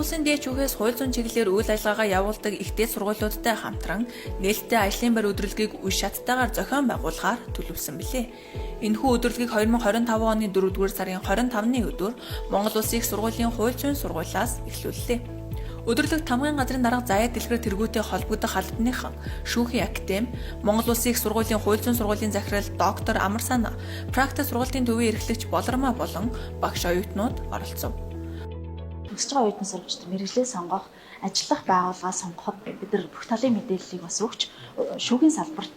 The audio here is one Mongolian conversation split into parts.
Улсын дээд шүүхээс хууль зүйн чиглэлээр үйл ажиллагаагаа явуулдаг ихтэй сургуулиудтай хамтран нээлттэй ажлын байр өдрөлгийг үе шаттайгаар зохион байгуулахаар төлөвлөсөн билээ. Энэхүү өдрөлгийг 2025 оны 4-р сарын 25-ны өдөр Монгол Улсын их сургуулийн хууль зүйн сургуулиас эхлүүллээ. Өдөрлөгт тамгын газрын дарга заяа дэлгэр тэргүүтэй холбогдох албаныхан шүүхийн академи, Монгол Улсын их сургуулийн хууль зүйн сургуулийн захирал доктор Амар Сана, практик сургуулийн төвийн эрхлэгч Болормоо болон багш оюутнууд оролцов. Төгсөж байгаа оюутны сурагчид мэргэжлээ сонгох, ажиллах байгууллага сонгоход бид нар бүх талын мэдээллийг бас өгч шүүхийн салбарт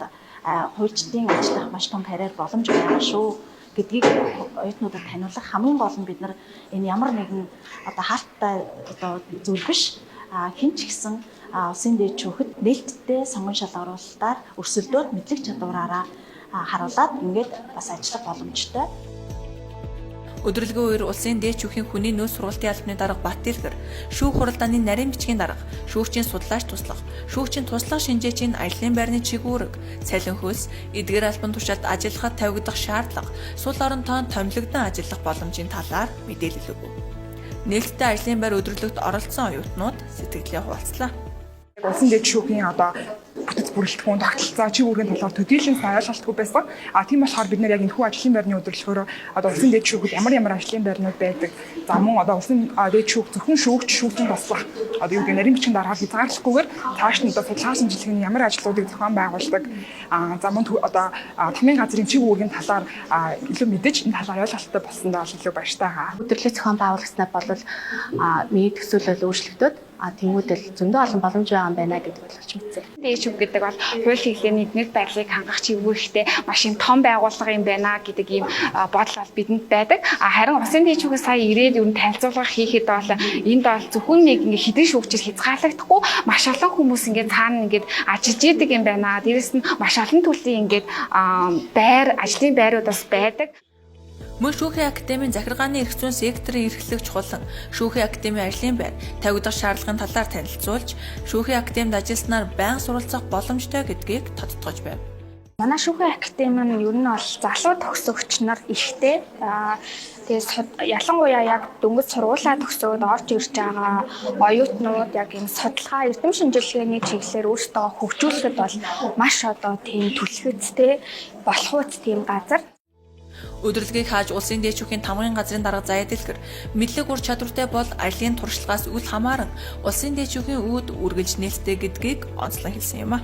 хуульчдын ажиллах маш том карьер боломж байгаа шүү гэдгийг оюутнуудад таниулах хамгийн гол нь бид нар энэ ямар нэгэн хаалттай зүйл биш хэн ч гэсэн улсын дээд шүүхэд нээлттэй сонгон шалгаруулалтаар өрсөлдөөд мэдлэг чадвараараа харуулад ингээд бас ажиллах боломжтой. Өдөрлөгөө үеэр улсын дээд шүүхийн хүний нөөц сургалтын албаны дарга Бат Дэлгэр, шүүх хуралдааны нарийн бичгийн дарга, шүүгчийн судлаач туслах, шүүгчийн туслах шинжээчийн ажлын байрны чигүүрэг, цалин хөлс, эдгээр албан тушаалд ажиллахад тавигдах шаардлага, сул орон тоон томилогдсон ажиллах боломжийн талаар мэдээлэл өгөв. Нээлттэй ажлын байр өдөрлөгт оролцсон оюутнууд сэтгэлээ хуваалцлаа. Улсын дээд шүүхийн бүтэц бүрэлдэхүүн тогтолцоо чигүүргийн талаар төдийлөн ойлголтгүй байсан. Тийм болохоор бид нэр яг энэхүү ажлын байрны өдөрлөгөөр улсын дээд шүүхэд ямар ажлын байрнууд байдаг. За мөн улсын дээд шүүх зөвхөн шүүгчийн туслах юу гэдэг нарийн бичгийн даргаал хязгаарлахгүйгээр цааш нь судалгаа шинжилгээний ямар ажлуудыг зохион байгуулдаг. За мөн тамгын газрын чигүүргийн талаар илүү мэдэж энэ талаар ойлголттой болсондоо илүү баяртай байгаа. Өдөрлөг зохион байгуулснаа бол миний төсөөлөл өөрчлөгдөд тэмүүдэл зөндөө олон боломж байгаа юм байна гэдгийг ойлгож мэдсэн. Дээд шүүх гэдэг бол хууль хэвлэлийн эднэр байрлалыг хангах чиглэлтэй маш их том байгууллага юм байна гэдэг ийм бодол бидэнд байдаг. Харин улсын дээд шүүхээс сая ирээд ер нь танилцуулга хийхэд бол энд бол зөвхөн нэг ингээ хідэн шүүгчээр хязгаарлагдахгүй маш олон хүмүүс ингээ цаана ингээ ажиллаж идэг юм байна. Дээрэс нь маш олон төрлийн ингээ ажлын байрууд бас байдаг. Мөн шүүхийн академийн захиргааны эрх зүйн секторын эрхлэгч хулан шүүхийн академийн ажлын байр тавигдах шаардлагын талаар танилцуулж, шүүхийн академид ажилласнаар байнга суралцах боломжтой гэдгийг тодтогч байв. Манай шүүхийн академи нь ер нь бол залуу төгсөгч нар ихтэй. Тэгээд ялангуяа яг дөнгөж сургуулаа төгсөөд орж ирж байгаа оюутнууд яг энэ судалгаа эрдэм шинжилгээний чиглэлээр өөрсдөө хөгжүүлэхэд бол маш тийм түлхэцтэй болохуйц тийм газар. Өдөрлөгийг хааж улсын дээд шүүхийн тамгын газрын дарга заяа дэлгэр мэдлэг ур чадвартай бол ажлын туршлагаас үл хамааран улсын дээд шүүхийн үүд үргэлж нээлттэй гэдгийг онцлон хэлсэн юм а.